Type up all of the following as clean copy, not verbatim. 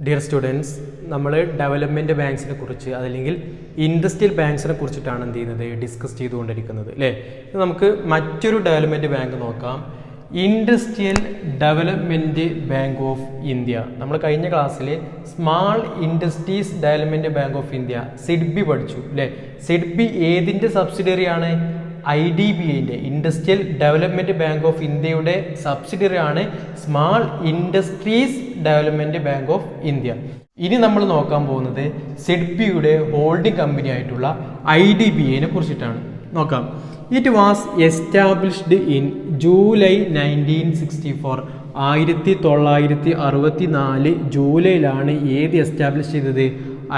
Dear students, നമ്മൾ development ബാങ്ക്സിനെ കുറിച്ച് അല്ലെങ്കിൽ ഇൻഡസ്ട്രിയൽ ബാങ്ക്സിനെ കുറിച്ചിട്ടാണ് എന്ത് ചെയ്യുന്നത് ഡിസ്കസ് ചെയ്തുകൊണ്ടിരിക്കുന്നത് അല്ലേ. നമുക്ക് മറ്റൊരു ഡെവലപ്മെൻറ്റ് ബാങ്ക് നോക്കാം. Industrial development bank of India. നമ്മൾ കഴിഞ്ഞ ക്ലാസ്സിൽ small industries development bank of India SIDBI പഠിച്ചു അല്ലേ. സിഡ്ബി ഏതിൻ്റെ സബ്സിഡിയറിയാണ്? IDBIൻ്റെ ഇൻഡസ്ട്രിയൽ ഡെവലപ്മെൻറ്റ് ബാങ്ക് ഓഫ് ഇന്ത്യയുടെ സബ്സിഡിയറി ആണ് small industries development bank of India. ഇനി നമ്മൾ നോക്കാൻ പോകുന്നത് സിഡ്ബിയുടെ ഹോൾഡിംഗ് കമ്പനി ആയിട്ടുള്ള IDBIനെ കുറിച്ചിട്ടാണ്. നോക്കാം. It was established in July 1964. 1964 ജൂലൈയിലാണ് ഏത് എസ്റ്റാബ്ലിഷ് ചെയ്തത്?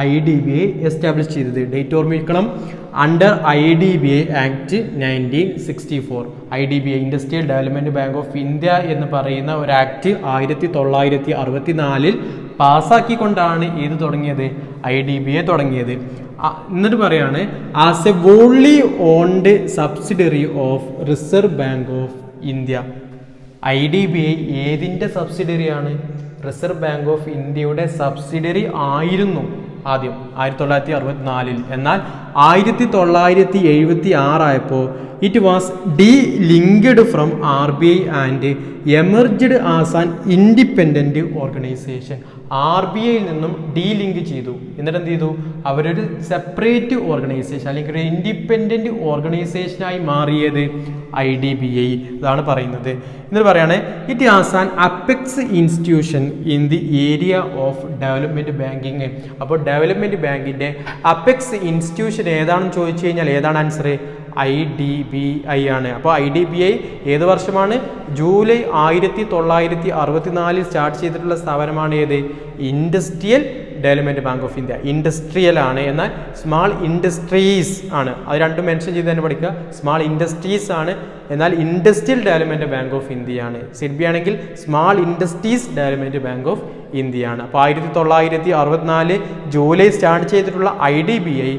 IDBI എസ്റ്റാബ്ലിഷ് ചെയ്തത്. ഡേറ്റ് ഓർമ്മിക്കണം. Under IDBI act 1964 IDBI industrial development bank of India എന്ന് പറയുന്ന ഒരു ആക്ട് 1964 പാസ്സാക്കിക്കൊണ്ടാണ് ഇത് തുടങ്ങിയത്? IDBI തുടങ്ങിയത്. എന്നിട്ട് പറയാണ് as a wholly owned subsidiary of reserve bank of India. IDBI ഏതിൻ്റെ സബ്സിഡറിയാണ്? റിസർവ് ബാങ്ക് ഓഫ് ഇന്ത്യയുടെ സബ്സിഡറി ആയിരുന്നു ആദ്യം 1964. എന്നാൽ 1976 ആയപ്പോൾ it was delinked from RBI and emerged as an independent organisation. RBIയിൽ നിന്നും ഡീലിങ്ക് ചെയ്തു. എന്നിട്ട് എന്ത് ചെയ്തു? അവരൊരു സെപ്പറേറ്റ് ഓർഗനൈസേഷൻ അല്ലെങ്കിൽ ഒരു ഇൻഡിപെൻഡൻറ്റ് ഓർഗനൈസേഷനായി മാറിയത് IDBI. ഇതാണ് പറയുന്നത്. എന്നിട്ട് പറയാണ് it has an apex institution in the area of development banking. അപ്പോൾ ഡെവലപ്മെൻറ്റ് ബാങ്കിൻ്റെ അപ്പെക്സ് ഇൻസ്റ്റിറ്റ്യൂഷൻ ഏതാണെന്ന് ചോദിച്ചു കഴിഞ്ഞാൽ ഏതാണ് ആൻസർ? IDBI ആണ്. അപ്പോൾ IDBI ഏത് വർഷമാണ്? ജൂലൈ 1964 സ്റ്റാർട്ട് ചെയ്തിട്ടുള്ള സ്ഥാപനമാണ് ഏത്? Industrial development bank of India. Industrial ആണ്, എന്നാൽ സ്മാൾ ഇൻഡസ്ട്രീസ് ആണ്. അത് രണ്ടും മെൻഷൻ ചെയ്ത് തന്നെ പഠിക്കുക. സ്മാൾ ഇൻഡസ്ട്രീസ് ആണ്, എന്നാൽ industrial development bank of India ആണ്. സിഡ്ബി ആണെങ്കിൽ small industries development bank of India ആണ്. അപ്പോൾ 1964 ജൂലൈ സ്റ്റാർട്ട് ചെയ്തിട്ടുള്ള IDBI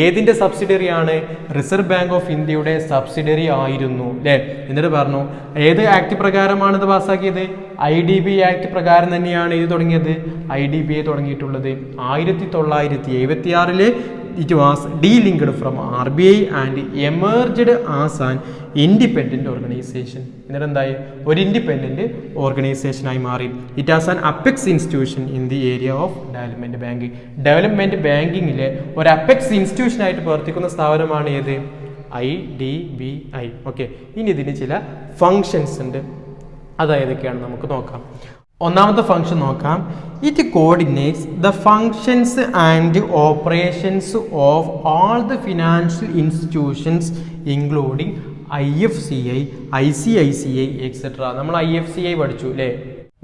ഏതിൻ്റെ സബ്സിഡറി ആണ്? റിസർവ് ബാങ്ക് ഓഫ് ഇന്ത്യയുടെ സബ്സിഡറി ആയിരുന്നു അല്ലേ. എന്നിട്ട് പറഞ്ഞു ഏത് ആക്ട് പ്രകാരമാണ് ഇത് പാസ്സാക്കിയത്? IDBI ആക്ട് പ്രകാരം തന്നെയാണ് ഇത് തുടങ്ങിയത്. IDBI തുടങ്ങിയിട്ടുള്ളത് 1976 it was delinked from RBI and emerged as an independent organisation. എന്നിട്ട് എന്തായി? ഒരു ഇൻഡിപെൻഡൻറ്റ് ഓർഗനൈസേഷനായി മാറി. It has an apex institution in the area of development banking. Development ബാങ്കിങ്ങിലെ ഒരു അപ്പെക്സ് ഇൻസ്റ്റിറ്റ്യൂഷനായിട്ട് പ്രവർത്തിക്കുന്ന സ്ഥാപനമാണ് ഏത്? IDBI. ഓക്കെ, ഇനി ഇതിന് ചില ഫങ്ഷൻസ് ഉണ്ട്. അതായതൊക്കെയാണ് നമുക്ക് നോക്കാം. ഒന്നാമത്തെ ഫംഗ്ഷൻ നോക്കാം. It coordinates the functions and operations of all the financial institutions including IFCI, ICICI etcetera. നമ്മൾ IFCI പഠിച്ചു അല്ലേ,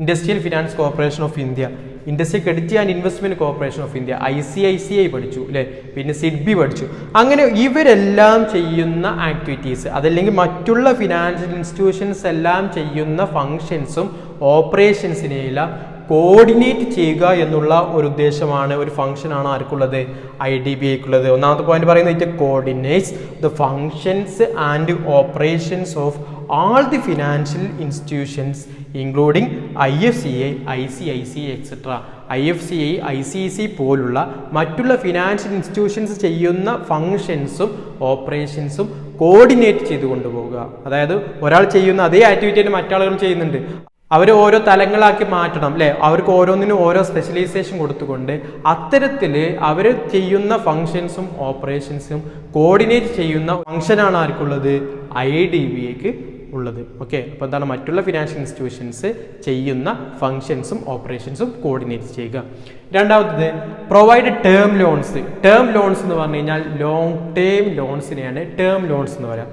industrial finance corporation of India. Industrial credit and investment corporation of India ICICI പഠിച്ചു അല്ലേ. പിന്നെ സിഡ്ബി പഠിച്ചു. അങ്ങനെ ഇവരെല്ലാം ചെയ്യുന്ന ആക്ടിവിറ്റീസ് അതല്ലെങ്കിൽ മറ്റുള്ള ഫിനാൻഷ്യൽ ഇൻസ്റ്റിറ്റ്യൂഷൻസ് എല്ലാം ചെയ്യുന്ന ഫങ്ഷൻസും ഓപ്പറേഷൻസിനെയെല്ലാം കോർഡിനേറ്റ് ചെയ്യുക എന്നുള്ള ഒരു ഉദ്ദേശമാണ്, ഒരു ഫംഗ്ഷനാണ് ആർക്കുള്ളത്? IDBIക്കുള്ളത്. ഒന്നാമത്തെ പോയിന്റ് പറയുന്നത് it coordinates the functions and operations of all the financial institutions including IFCI, ICICI etcetera. IFCI, ICICI പോലുള്ള മറ്റുള്ള ഫിനാൻഷ്യൽ ഇൻസ്റ്റിറ്റ്യൂഷൻസ് ചെയ്യുന്ന ഫങ്ഷൻസും ഓപ്പറേഷൻസും കോർഡിനേറ്റ് ചെയ്ത് കൊണ്ടുപോകുക. അതായത് ഒരാൾ ചെയ്യുന്ന അതേ ആക്ടിവിറ്റി മറ്റാളുകൾ ചെയ്യുന്നുണ്ട്, അവർ ഓരോ തലങ്ങളാക്കി മാറ്റണം അല്ലേ. അവർക്ക് ഓരോന്നിനും ഓരോ സ്പെഷ്യലൈസേഷൻ കൊടുത്തുകൊണ്ട് അത്തരത്തിൽ അവർ ചെയ്യുന്ന ഫങ്ഷൻസും ഓപ്പറേഷൻസും കോർഡിനേറ്റ് ചെയ്യുന്ന ഫങ്ഷനാണ് ആർക്കുള്ളത്? IDBIക്ക് ഉള്ളത്. ഓക്കെ, അപ്പോൾ എന്താണ്? മറ്റുള്ള ഫിനാൻഷ്യൽ ഇൻസ്റ്റിറ്റ്യൂഷൻസ് ചെയ്യുന്ന ഫങ്ഷൻസും ഓപ്പറേഷൻസും കോർഡിനേറ്റ് ചെയ്യുക. രണ്ടാമത്തത് provide term loans. Term loans എന്ന് പറഞ്ഞു കഴിഞ്ഞാൽ ലോങ് ടേം ലോൺസിനെയാണ് ടേം ലോൺസ് എന്ന് പറയാം.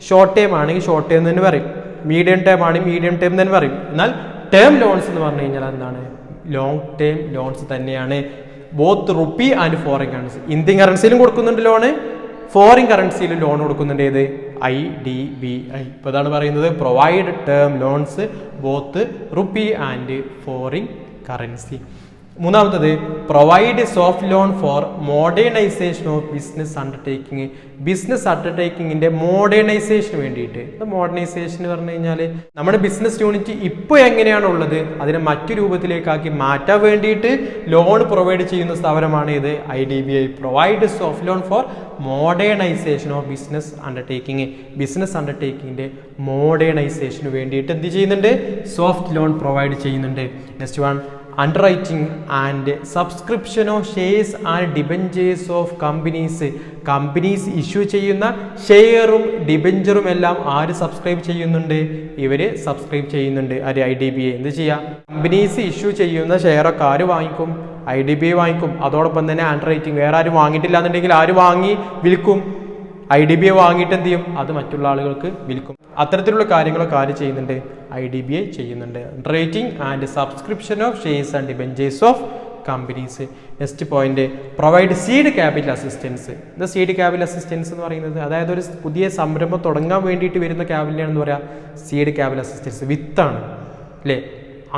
ഷോർട്ട് ടേം ആണെങ്കിൽ ഷോർട്ട് ടേം എന്ന് പറയും, മീഡിയം ടേം ആണെങ്കിൽ മീഡിയം ടേം തന്നെ പറയും. എന്നാൽ ടേം ലോൺസ് എന്ന് പറഞ്ഞു കഴിഞ്ഞാൽ എന്താണ്? ലോങ് ടേം ലോൺസ് തന്നെയാണ്. Both rupee and foreign currency. Indian കറൻസിയിലും കൊടുക്കുന്നുണ്ട് ലോണ്, ഫോറിൻ കറൻസിയിലും ലോൺ കൊടുക്കുന്നുണ്ട്. ഏത്? IDBI. ഇപ്പോൾ അതാണ് പറയുന്നത് provide term loans both rupee and foreign currency. മൂന്നാമത്തത് provide soft loan for modernisation of business undertaking. Business അണ്ടർടേക്കിങ്ങിന്റെ മോഡേണൈസേഷന് വേണ്ടിയിട്ട്. മോഡേണൈസേഷൻ എന്ന് പറഞ്ഞു കഴിഞ്ഞാൽ നമ്മുടെ ബിസിനസ് യൂണിറ്റ് ഇപ്പോൾ എങ്ങനെയാണുള്ളത് അതിനെ മറ്റു രൂപത്തിലേക്കാക്കി മാറ്റാൻ വേണ്ടിയിട്ട് ലോൺ പ്രൊവൈഡ് ചെയ്യുന്ന സ്ഥാപനമാണ് ഇത് IDBI. Provide soft loan for modernisation of business undertaking. Business അണ്ടർടേക്കിങ്ങിന്റെ മോഡേണൈസേഷന് വേണ്ടിയിട്ട് എന്ത് ചെയ്യുന്നുണ്ട്? സോഫ്റ്റ് ലോൺ പ്രൊവൈഡ് ചെയ്യുന്നുണ്ട്. Next one underwriting and subscription of shares and debentures of companies. Companies issue ചെയ്യുന്ന ഷെയറും ഡിബഞ്ചറും എല്ലാം ആര് സബ്സ്ക്രൈബ് ചെയ്യുന്നുണ്ട്? ഇവര് സബ്സ്ക്രൈബ് ചെയ്യുന്നുണ്ട്. ആര്? IDBI. എന്ത് ചെയ്യാം? കമ്പനീസ് ഇഷ്യൂ ചെയ്യുന്ന ഷെയറൊക്കെ ആര് വാങ്ങിക്കും? IDBI വാങ്ങിക്കും. അതോടൊപ്പം തന്നെ അണ്ടർറൈറ്റിംഗ് വേറെ ആരും വാങ്ങിയിട്ടില്ല എന്നുണ്ടെങ്കിൽ ആര് വാങ്ങി വിൽക്കും? IDBI വാങ്ങിയിട്ട് എന്ത് ചെയ്യും? അത് മറ്റുള്ള ആളുകൾക്ക് വിൽക്കും. അത്തരത്തിലുള്ള കാര്യങ്ങളൊക്കെ ആര് ചെയ്യുന്നുണ്ട്? IDBI ചെയ്യുന്നുണ്ട്. Rating and subscription of shares and debentures of companies. Next point provide seed capital assistance. ഇത് സീഡ് ക്യാപിറ്റൽ അസിസ്റ്റൻസ് എന്ന് പറയുന്നത് അതായത് ഒരു പുതിയ സംരംഭം തുടങ്ങാൻ വേണ്ടിയിട്ട് വരുന്ന ക്യാപിറ്റലാണെന്ന് പറയാം സീഡ് ക്യാപിറ്റൽ അസിസ്റ്റൻസ്. വിത്താണ് അല്ലേ?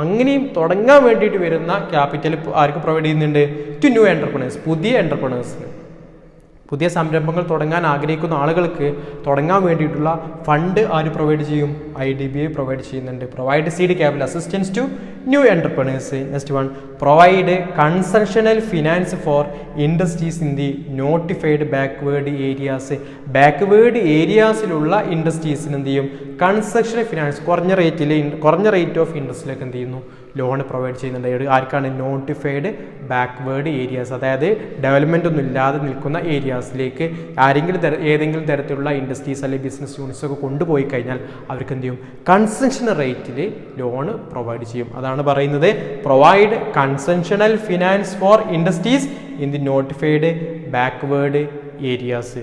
അങ്ങനെയും തുടങ്ങാൻ വേണ്ടിയിട്ട് വരുന്ന ക്യാപിറ്റൽ ആർക്ക് പ്രൊവൈഡ് ചെയ്യുന്നുണ്ട്? To new entrepreneurs. പുതിയ എന്റർപ്രണേഴ്സിന്, പുതിയ സംരംഭങ്ങൾ തുടങ്ങാൻ ആഗ്രഹിക്കുന്ന ആളുകൾക്ക് തുടങ്ങാൻ വേണ്ടിയിട്ടുള്ള ഫണ്ട് ആര് പ്രൊവൈഡ് ചെയ്യും? IDBI പ്രൊവൈഡ് ചെയ്യുന്നുണ്ട്. Provide seed capital assistance to new entrepreneurs. Next one provide concessional finance for industries in the notified backward areas. Backward ഏരിയാസിലുള്ള ഇൻഡസ്ട്രീസിന് എന്ത് ചെയ്യും? കൺസെഷണൽ ഫിനാൻസ് കുറഞ്ഞ റേറ്റ് ഓഫ് ഇൻട്രസ്റ്റിലേക്ക് എന്ത് ചെയ്യുന്നു? ലോൺ പ്രൊവൈഡ് ചെയ്യുന്നുണ്ട്. ആർക്കാണ്? Notified backward areas. അതായത് ഡെവലപ്മെൻ്റ് ഒന്നും ഇല്ലാതെ നിൽക്കുന്ന ഏരിയാസിലേക്ക് ഏതെങ്കിലും തരത്തിലുള്ള ഇൻഡസ്ട്രീസ് അല്ലെങ്കിൽ ബിസിനസ് യൂണിറ്റ്സ് ഒക്കെ കൊണ്ടുപോയി കഴിഞ്ഞാൽ അവർക്ക് എന്ത് ചെയ്യും? കൺസെഷണൽ റേറ്റിൽ ലോൺ പ്രൊവൈഡ് ചെയ്യും. അതാണ് പറയുന്നത് provide concessional finance for industries in the notified backward areas.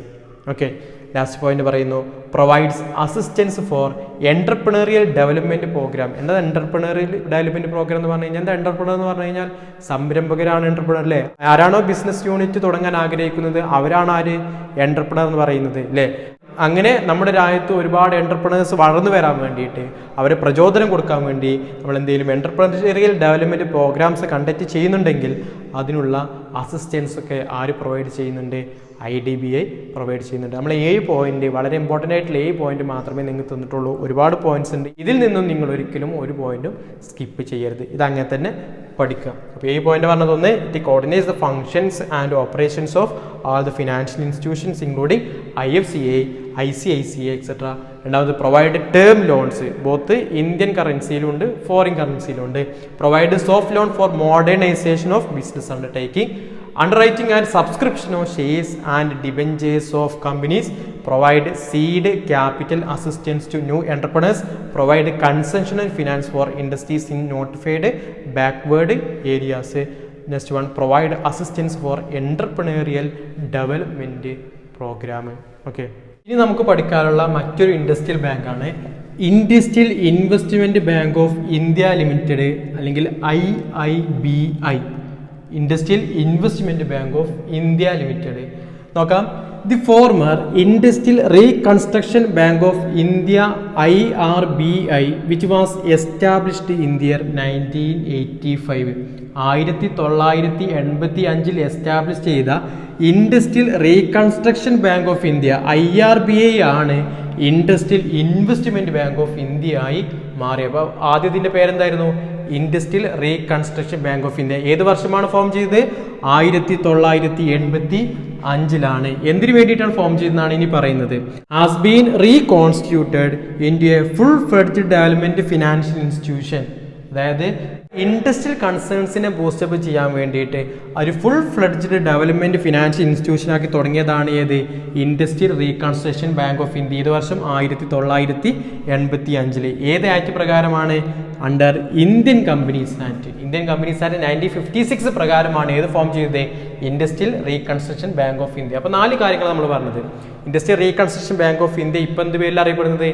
Okay, last point പറയുന്നു provides assistance for entrepreneurial development programme. എന്താ എന്റർപ്രണറിയൽ ഡെവലപ്മെന്റ് പ്രോഗ്രാം എന്ന് പറഞ്ഞു കഴിഞ്ഞാൽ? എന്താ എന്റർപ്രണർ എന്ന് പറഞ്ഞു കഴിഞ്ഞാൽ സംരംഭകരാണ് എന്റർപ്രണർ അല്ലേ? ആരാണോ ബിസിനസ് യൂണിറ്റ് തുടങ്ങാൻ ആഗ്രഹിക്കുന്നത് അവരാണ് ആര്? എന്റർപ്രണർ എന്ന് പറയുന്നത് അല്ലേ? അങ്ങനെ നമ്മുടെ രാജ്യത്ത് ഒരുപാട് എന്റർപ്രണേഴ്സ് വളർന്നു വരാൻ വേണ്ടിയിട്ട് അവരെ പ്രചോദനം കൊടുക്കാൻ വേണ്ടി നമ്മൾ എന്തെങ്കിലും എന്റർപ്രണറിയൽ ഡെവലപ്മെന്റ് പ്രോഗ്രാംസ് കണ്ടക്ട് ചെയ്യുന്നുണ്ടെങ്കിൽ അതിനുള്ള അസിസ്റ്റൻസ് ഒക്കെ ആര് പ്രൊവൈഡ് ചെയ്യുന്നുണ്ട്? IDBI പ്രൊവൈഡ് ചെയ്യുന്നുണ്ട്. നമ്മൾ 7 പോയിന്റ് വളരെ ഇമ്പോർട്ടൻ്റ് ആയിട്ടുള്ള 7 പോയിന്റ് മാത്രമേ നിങ്ങൾക്ക് തന്നിട്ടുള്ളൂ. ഒരുപാട് പോയിന്റ്സ് ഉണ്ട്. ഇതിൽ നിന്നും നിങ്ങൾ ഒരിക്കലും ഒരു പോയിന്റും സ്കിപ്പ് ചെയ്യരുത്. ഇത് അങ്ങനെ തന്നെ പഠിക്കുക. അപ്പോൾ 7 പോയിന്റ് പറഞ്ഞത് ഒന്ന്, it coordinates the functions and operations of all the financial institutions including IFCA, ICICI etcetera. രണ്ടാമത് provide term loans both Indian കറൻസിയിലുണ്ട് ഫോറിൻ കറൻസിയിലുണ്ട്. Provide soft loan for modernisation of business undertaking. Underwriting and subscription of shares and debentures of companies. Provide seed capital assistance to new entrepreneurs. Provide concessional finance for industries in notified backward areas. Next one, provide assistance for entrepreneurial development program. Okay. ഇനി നമുക്ക് പഠിക്കാനുള്ള മറ്റൊരു industrial ബാങ്കാണ് industrial investment bank of India limited അല്ലെങ്കിൽ IIBI. Industrial investment bank of India limited. നോക്കാം. The former industrial reconstruction bank of India IRBI which was established in the year 1985. 1985 establish ചെയ്ത industrial reconstruction bank of India IRBI ആണ് industrial investment bank of India ആയി മാറി. അപ്പോൾ ആദ്യത്തിന്റെ പേരെന്തായിരുന്നു? Industrial reconstruction bank of India. ഏത് വർഷമാണ് form ചെയ്തത്? 1985. എന്തിനു വേണ്ടിയിട്ടാണ് ഫോം ചെയ്തതെന്നാണ് ഇനി പറയുന്നത്. Has been reconstituted into A full fledged development financial institution. അതായത് ഇൻഡസ്ട്രിയൽ കൺസേൺസിനെ ബൂസ്റ്റപ്പ് ചെയ്യാൻ വേണ്ടിയിട്ട് ഒരു full fledged development financial institution ആക്കി തുടങ്ങിയതാണ് ഏത്? Industrial reconstruction bank of India. ഏത് വർഷം? 1985. ഏത് ആക്ട് പ്രകാരമാണ്? Under Indian companies act. Indian companies act 1956 പ്രകാരമാണ് ഏത് ഫോം ചെയ്തത്? Industrial reconstruction bank of India. അപ്പോൾ 4 കാര്യങ്ങൾ നമ്മൾ പറഞ്ഞത്. Industrial reconstruction bank of India ഇപ്പം എന്ത് പേരിൽ അറിയപ്പെടുന്നത്?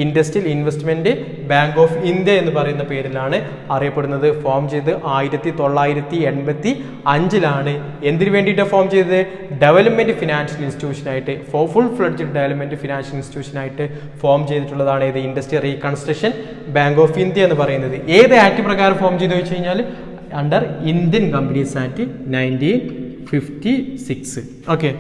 Industrial investment bank of India എന്ന് പറയുന്ന പേരിലാണ് അറിയപ്പെടുന്നത്. ഫോം ചെയ്ത് 1985. എന്തിനു വേണ്ടിയിട്ടാണ് ഫോം ചെയ്തത്? ഡെവലപ്മെന്റ് ഫിനാൻഷ്യൽ ഇൻസ്റ്റിറ്റ്യൂഷൻ ആയിട്ട്, full fledged development financial institution ആയിട്ട് ഫോം ചെയ്തിട്ടുള്ളതാണ് ഇത് industrial reconstruction bank of India എന്ന് പറയുന്നത്. ഏത് ആക്ട് പ്രകാരം ഫോം ചെയ്തു വെച്ച് കഴിഞ്ഞാൽ under Indian companies act 1956. Okay,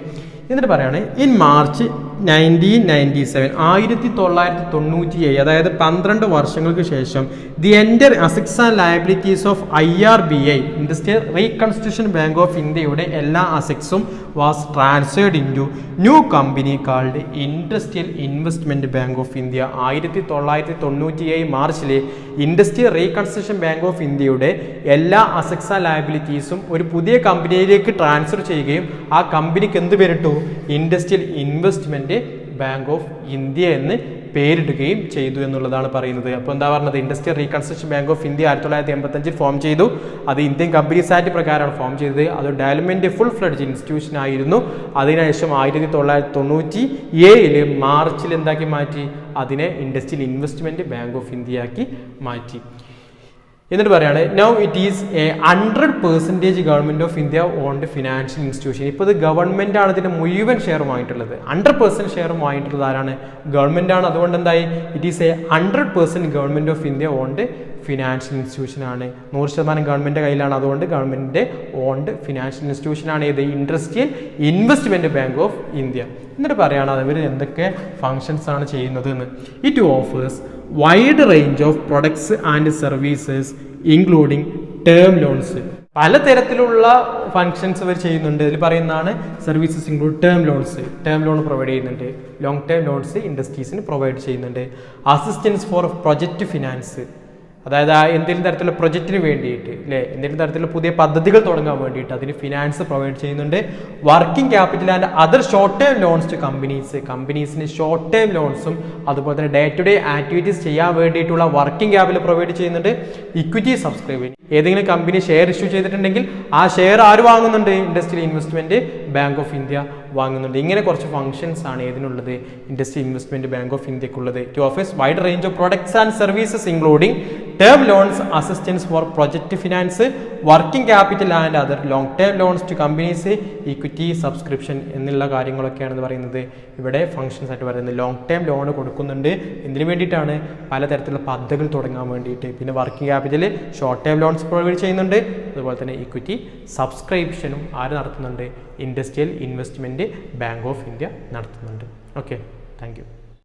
എന്നിട്ട് പറയാണ് ഇൻ മാർച്ച് 1997 അതായത് 12 വർഷങ്ങൾക്ക് ശേഷം the entire assets and liabilities of IRBI industrial reconstruction bank of ഇന്ത്യയുടെ എല്ലാ അസറ്റ്സും was transferred into new company called industrial investment bank of India. 1997 മാർച്ചിൽ ഇൻഡസ്ട്രിയൽ റീകൺസ്ട്രക്ഷൻ ബാങ്ക് ഓഫ് ഇന്ത്യയുടെ എല്ലാ അസറ്റ്സ് ആൻഡ് ലയബിലിറ്റീസും ഒരു പുതിയ കമ്പനിയിലേക്ക് ട്രാൻസ്ഫർ ചെയ്യുകയും ആ കമ്പനിക്ക് എന്ത് പേരിട്ടു? Industrial investment bank of India എന്ന് പേരിടുകയും ചെയ്തു എന്നുള്ളതാണ് പറയുന്നത്. അപ്പോൾ എന്താ പറഞ്ഞത്? Industrial reconstruction bank of India 1985 form ചെയ്തു. അത് ഇന്ത്യൻ കമ്പനീസ് ആക്ട് പ്രകാരമാണ് ഫോം ചെയ്തത്. അത് ഡെവലപ്മെൻറ്റ് ഫുൾ ഫ്ലെഡ്ജ് ഇൻസ്റ്റിറ്റ്യൂഷൻ ആയിരുന്നു. അതിനുശേഷം 1997 മാർച്ചിൽ എന്താക്കി മാറ്റി? അതിനെ industrial investment bank of India ആക്കി മാറ്റി. എന്നിട്ട് പറയാണ് now it is A 100% government of India owned financial institution. ഇപ്പോൾ ഇത് ഗവൺമെൻറ് ആണ് ഇതിൻ്റെ മുഴുവൻ ഷെയറും വാങ്ങിയിട്ടുള്ളത്. 100% ഷെയറും വാങ്ങിയിട്ടുള്ളത് ആരാണ്? ഗവൺമെൻറ് ആണ്. അതുകൊണ്ട് എന്തായി? It is A 100% government of India owned financial institution ആണ്. 100% ഗവൺമെൻറ് കയ്യിലാണ്. അതുകൊണ്ട് ഗവൺമെൻറ്റിൻ്റെ ഓൺഡ് ഫിനാൻഷ്യൽ ഇൻസ്റ്റിറ്റ്യൂഷൻ ആണ് ഇത് industrial investment bank of India. എന്നിട്ട് പറയുകയാണ് അവർ എന്തൊക്കെ ഫങ്ഷൻസ് ആണ് ചെയ്യുന്നത് എന്ന്. It offers wide range of products and services including term loans. പലതരത്തിലുള്ള ഫങ്ഷൻസ് അവർ ചെയ്യുന്നുണ്ട്. ഇതിൽ പറയുന്നതാണ് services include term loans. Term loan provide ചെയ്യുന്നുണ്ട്. ലോങ് ടേം ലോൺസ് ഇൻഡസ്ട്രീസിന് പ്രൊവൈഡ് ചെയ്യുന്നുണ്ട്. അസിസ്റ്റൻസ് ഫോർ പ്രൊജക്റ്റ് ഫിനാൻസ്, അതായത് എന്തെങ്കിലും തരത്തിലുള്ള പ്രൊജക്റ്റിന് വേണ്ടിയിട്ട് അല്ലേ, എന്തെങ്കിലും തരത്തിലുള്ള പുതിയ പദ്ധതികൾ തുടങ്ങാൻ വേണ്ടിയിട്ട് അതിന് ഫിനാൻസ് പ്രൊവൈഡ് ചെയ്യുന്നുണ്ട്. Working capital and other short term loans to കമ്പനീസിന് ഷോർട്ട് ടേം ലോൺസും അതുപോലെ തന്നെ ഡേ ടു ഡേ ആക്ടിവിറ്റീസ് ചെയ്യാൻ വേണ്ടിയിട്ടുള്ള വർക്കിംഗ് ക്യാപിറ്റൽ പ്രൊവൈഡ് ചെയ്യുന്നുണ്ട്. ഇക്വിറ്റി സബ്സ്ക്രൈബിങ്, ഏതെങ്കിലും കമ്പനി ഷെയർ ഇഷ്യൂ ചെയ്തിട്ടുണ്ടെങ്കിൽ ആ ഷെയർ ആര് വാങ്ങുന്നുണ്ട്? Industrial investment bank of India വാങ്ങുന്നുണ്ട്. ഇങ്ങനെ കുറച്ച് ഫംഗ്ഷൻസ് ആണ് ഇതിനുള്ളത്, ഇൻഡസ്ട്രിയൽ ഇൻവെസ്റ്റ്മെൻറ്റ് ബാങ്ക് ഓഫ് ഇന്ത്യക്കുള്ളത്. To offers wide range of products and services including term loans, assistance for project finance, working capital and other long term loans to companies, equity subscription എന്നുള്ള കാര്യങ്ങളൊക്കെയാണെന്ന് പറയുന്നത് ഇവിടെ functions ആയിട്ട് പറയുന്നത്. Long term loan കൊടുക്കുന്നുണ്ട്. എന്തിനു വേണ്ടിയിട്ടാണ്? പലതരത്തിലുള്ള പദ്ധതികൾ തുടങ്ങാൻ വേണ്ടിയിട്ട്. പിന്നെ working capital, short term loans provide ചെയ്യുന്നുണ്ട്. അതുപോലെ തന്നെ ഇക്വിറ്റി സബ്സ്ക്രിപ്ഷനും ആര് നടത്തുന്നുണ്ട്? Industrial investment bank of India നടത്തുന്നുണ്ട്. Okay, thank U.